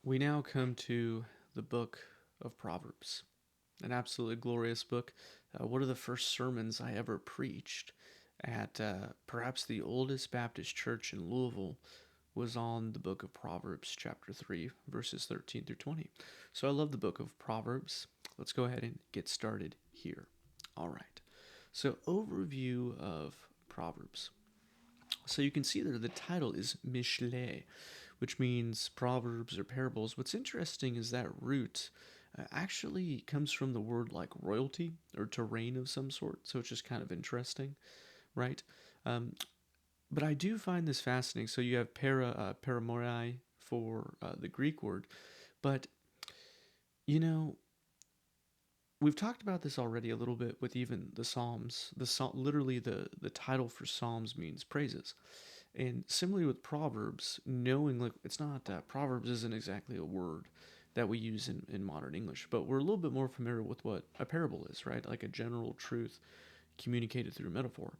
We now come to the book of Proverbs, an absolutely glorious book. One of the first sermons I ever preached at perhaps the oldest Baptist church in Louisville was on the book of Proverbs, chapter 3, verses 13 through 20. So I love the book of Proverbs. Let's go ahead and get started here. All right. So, overview of Proverbs. So you can see there the title is Mishle, which means proverbs or parables. What's interesting is that root actually comes from the word like royalty or to reign of some sort. So it's just kind of interesting, right? Um, but I do find this fascinating. So you have paramorai for the Greek word, but you know we've talked about this already a little bit with even the Psalms. Literally the title for Psalms means praises. And similarly with Proverbs, knowing like it's not Proverbs isn't exactly a word that we use in modern English, but we're a little bit more familiar with what a parable is, right? Like a general truth communicated through metaphor.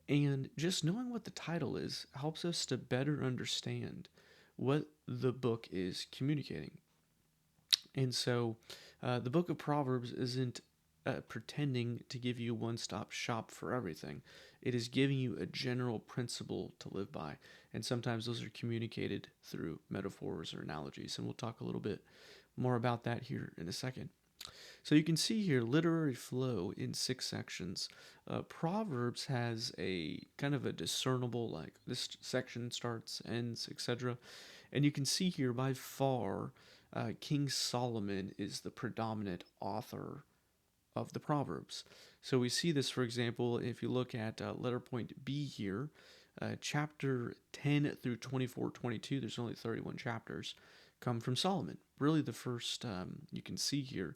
And just knowing what the title is helps us to better understand what the book is communicating. And so the book of Proverbs isn't pretending to give you one stop shop for everything. It is giving you a general principle to live by. And sometimes those are communicated through metaphors or analogies. And we'll talk a little bit more about that here in a second. So you can see here literary flow in 6 sections. Proverbs has a kind of a discernible, like this section starts, ends, etc. And you can see here by far, King Solomon is the predominant author of the Proverbs. So we see this, for example, if you look at letter point B here, chapter 10 through 24, 22, there's only 31 chapters, come from Solomon. Really, the first, you can see here,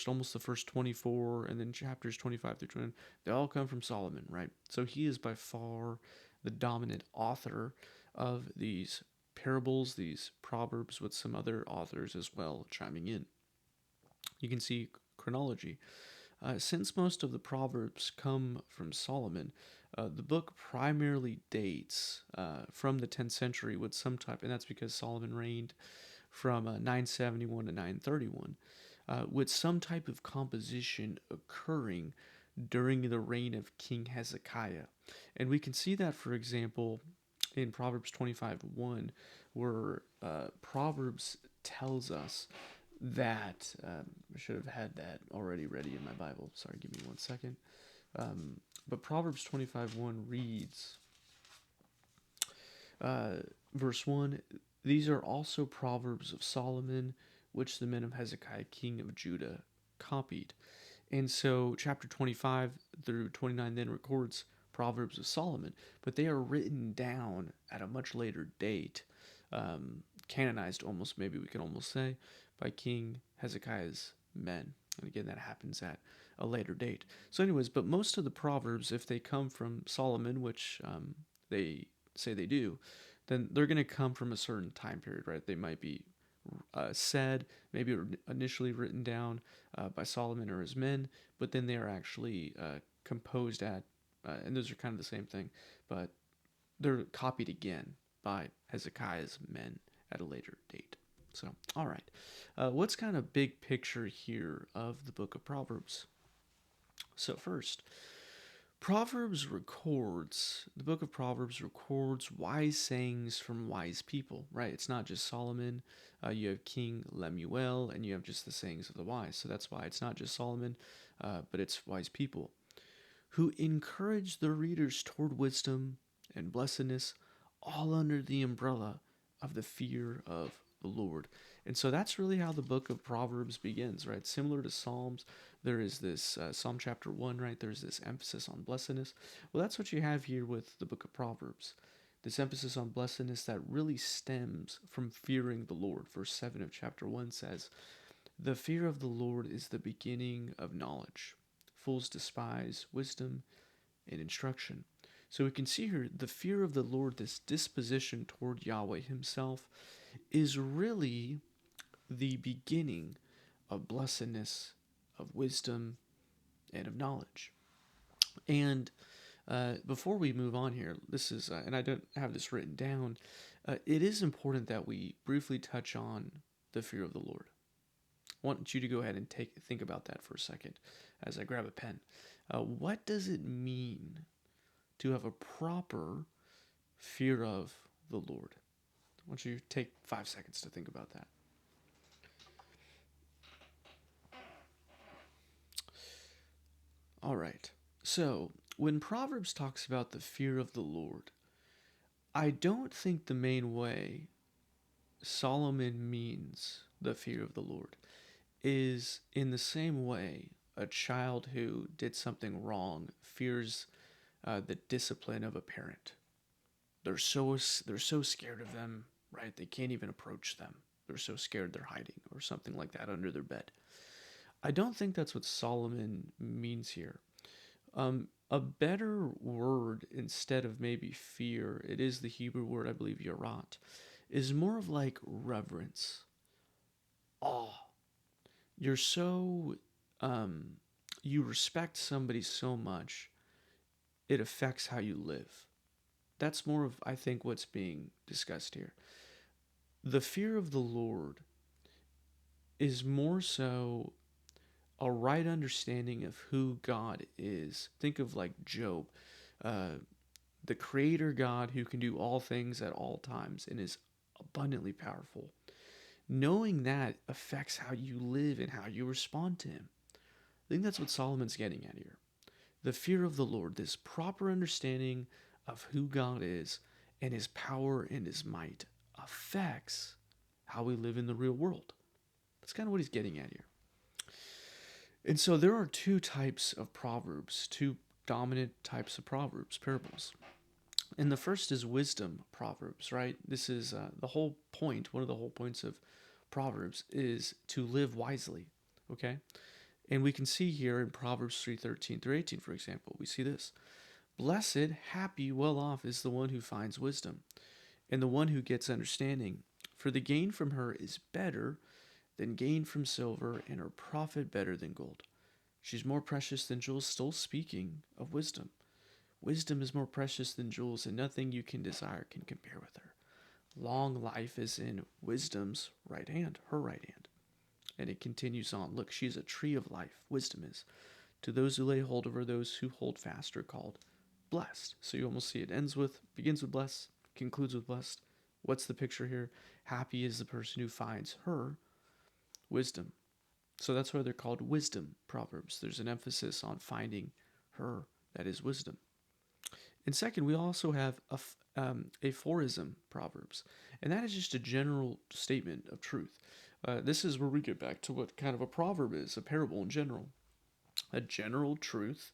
almost the first 24, and then chapters 25 through 20, they all come from Solomon, right? So he is by far the dominant author of these parables, these proverbs, with some other authors as well chiming in. You can see chronology. Since most of the proverbs come from Solomon, the book primarily dates from the 10th century with some type, and that's because Solomon reigned from 971 to 931, with some type of composition occurring during the reign of King Hezekiah. And we can see that, for example, in Proverbs 25:1, where Proverbs tells us that I should have had that already ready in my Bible. Sorry, give me 1 second. But Proverbs 25:1 reads, uh, verse 1, these are also Proverbs of Solomon, which the men of Hezekiah, king of Judah, copied. And so, chapter 25 through 29 then records Proverbs of Solomon, but they are written down at a much later date, canonized almost, maybe we can almost say, by King Hezekiah's men. And again, that happens at a later date. So, anyways, but most of the Proverbs, if they come from Solomon, which they say they do, then they're going to come from a certain time period, right? They might be said, maybe initially written down by Solomon or his men, but then they are actually composed at, and those are kind of the same thing, but they're copied again by Hezekiah's men at a later date. So, all right. What's kind of big picture here of the book of Proverbs? So, first, the book of Proverbs records wise sayings from wise people, right? It's not just Solomon. You have King Lemuel, and you have just the sayings of the wise. So that's why it's not just Solomon, but it's wise people who encourage their readers toward wisdom and blessedness, all under the umbrella of the fear of the Lord. And so that's really how the book of Proverbs begins, right? Similar to Psalms, there is this Psalm chapter 1, right? There's this emphasis on blessedness. Well, that's what you have here with the book of Proverbs. This emphasis on blessedness that really stems from fearing the Lord. Verse 7 of chapter 1 says, the fear of the Lord is the beginning of knowledge. Fools despise wisdom and instruction. So we can see here the fear of the Lord, this disposition toward Yahweh Himself, is really the beginning of blessedness, of wisdom, and of knowledge. And before we move on here, this is, and I don't have this written down, It is important that we briefly touch on the fear of the Lord. I want you to go ahead and think about that for a second as I grab a pen. What does it mean to have a proper fear of the Lord? I want you to take 5 seconds to think about that. All right. So, when Proverbs talks about the fear of the Lord, I don't think the main way Solomon means the fear of the Lord is in the same way a child who did something wrong fears the discipline of a parent. They're so scared of them, right? They can't even approach them. They're so scared they're hiding or something like that under their bed. I don't think that's what Solomon means here. A better word instead of maybe fear, it is the Hebrew word, I believe, yarat, is more of like reverence, awe. You're so, um, you respect somebody so much, it affects how you live. That's more of, I think, what's being discussed here. The fear of the Lord is more so a right understanding of who God is. Think of like Job, uh, the creator God who can do all things at all times and is abundantly powerful. Knowing that affects how you live and how you respond to Him. I think that's what Solomon's getting at here. The fear of the Lord, this proper understanding of who God is and His power and His might, affects how we live in the real world. That's kind of what he's getting at here. And so there are two types of proverbs, two dominant types of proverbs, parables. And the first is wisdom proverbs, right? This is the whole point, one of the whole points of proverbs is to live wisely, okay? And we can see here in Proverbs 3:13 through 18, for example, we see this. Blessed, happy, well off is the one who finds wisdom, and the one who gets understanding. For the gain from her is better than gain from silver, and her profit better than gold. She's more precious than jewels, still speaking of wisdom. Wisdom is more precious than jewels, and nothing you can desire can compare with her. Long life is in wisdom's right hand, her right hand. And it continues on. Look, she's a tree of life, wisdom is. To those who lay hold of her, those who hold fast are called blessed. So you almost see it begins with blessed, concludes with blessed. What's the picture here? Happy is the person who finds her wisdom. So that's why they're called wisdom proverbs. There's an emphasis on finding her, that is wisdom. And second, we also have aphorism proverbs, and that is just a general statement of truth. This is where we get back to what kind of a proverb is, a parable in general. A general truth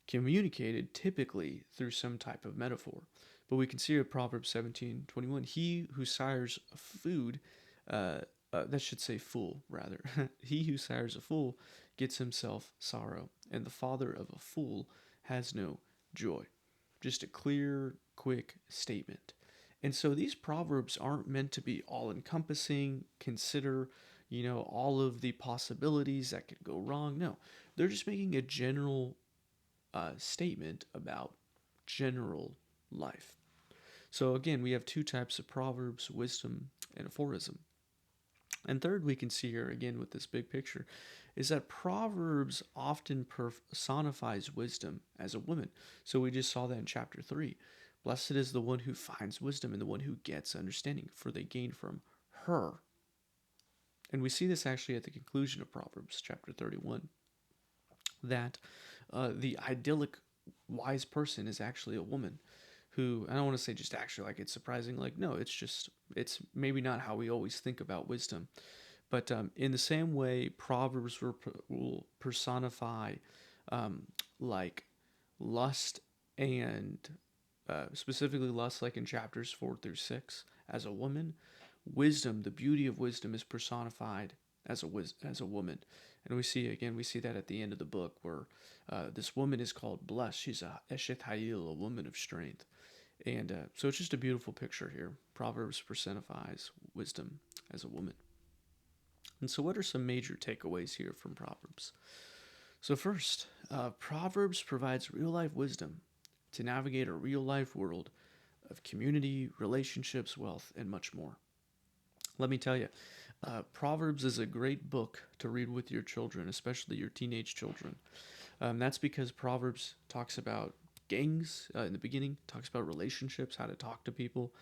communicated typically through some type of metaphor. But we can see in Proverbs 17:21, he who sires a food, that should say fool, rather. He who sires a fool gets himself sorrow, and the father of a fool has no joy. Just a clear, quick statement. And so these proverbs aren't meant to be all encompassing, consider, all of the possibilities that could go wrong. No, they're just making a general statement about general life. So again, we have two types of proverbs, wisdom and aphorism. And third, we can see here again with this big picture, is that Proverbs often personifies wisdom as a woman. So we just saw that in chapter 3. Blessed is the one who finds wisdom and the one who gets understanding, for they gain from her. And we see this actually at the conclusion of Proverbs chapter 31, that the idyllic wise person is actually a woman who, I don't want to say just actually like it's surprising, like, no, it's maybe not how we always think about wisdom. But in the same way, Proverbs will personify like lust and specifically lust, like in chapters 4 through 6, as a woman. Wisdom, the beauty of wisdom, is personified as a woman, and we see that at the end of the book where this woman is called blessed. She's a Eshet Hayil, a woman of strength, and so it's just a beautiful picture here. Proverbs personifies wisdom as a woman. And so, what are some major takeaways here from Proverbs? So, first, Proverbs provides real life wisdom to navigate a real life world of community, relationships, wealth, and much more. Let me tell you, Proverbs is a great book to read with your children, especially your teenage children. That's because Proverbs talks about gangs in the beginning, talks about relationships, how to talk to people,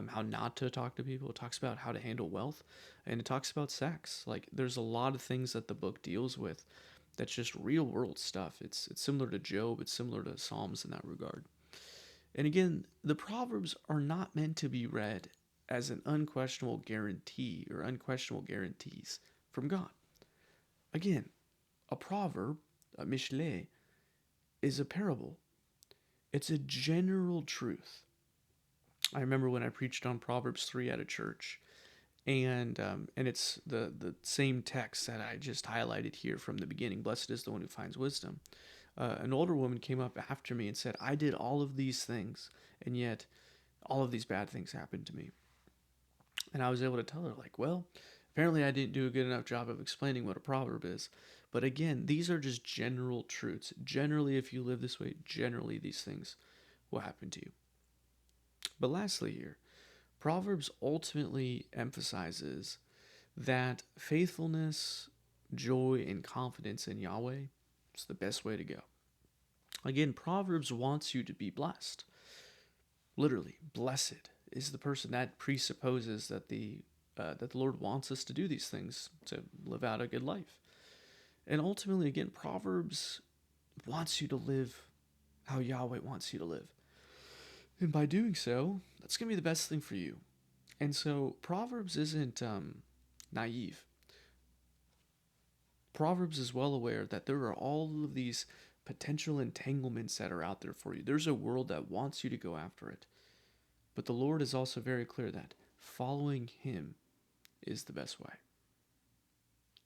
how not to talk to people. It talks about how to handle wealth, and it talks about sex. Like, there's a lot of things that the book deals with that's just real world stuff. It's similar to Job, it's similar to Psalms in that regard. And again, the Proverbs are not meant to be read as an unquestionable guarantee or unquestionable guarantees from God. Again, a proverb, a mishle, is a parable. It's a general truth. I remember when I preached on Proverbs 3 at a church, and it's the same text that I just highlighted here from the beginning. Blessed is the one who finds wisdom. An older woman came up after me and said, I did all of these things, and yet all of these bad things happened to me. And I was able to tell her, like, well, apparently I didn't do a good enough job of explaining what a proverb is. But again, these are just general truths. Generally, if you live this way, generally these things will happen to you. But lastly, here, Proverbs ultimately emphasizes that faithfulness, joy, and confidence in Yahweh is the best way to go. Again, Proverbs wants you to be blessed. Literally, blessed is the person that presupposes that the Lord wants us to do these things to live out a good life. And ultimately, again, Proverbs wants you to live how Yahweh wants you to live. And by doing so, that's going to be the best thing for you. And so, Proverbs isn't naive. Proverbs is well aware that there are all of these potential entanglements that are out there for you. There's a world that wants you to go after it. But the Lord is also very clear that following Him is the best way.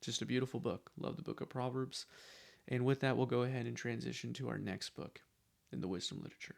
Just a beautiful book. Love the book of Proverbs. And with that, we'll go ahead and transition to our next book in the wisdom literature.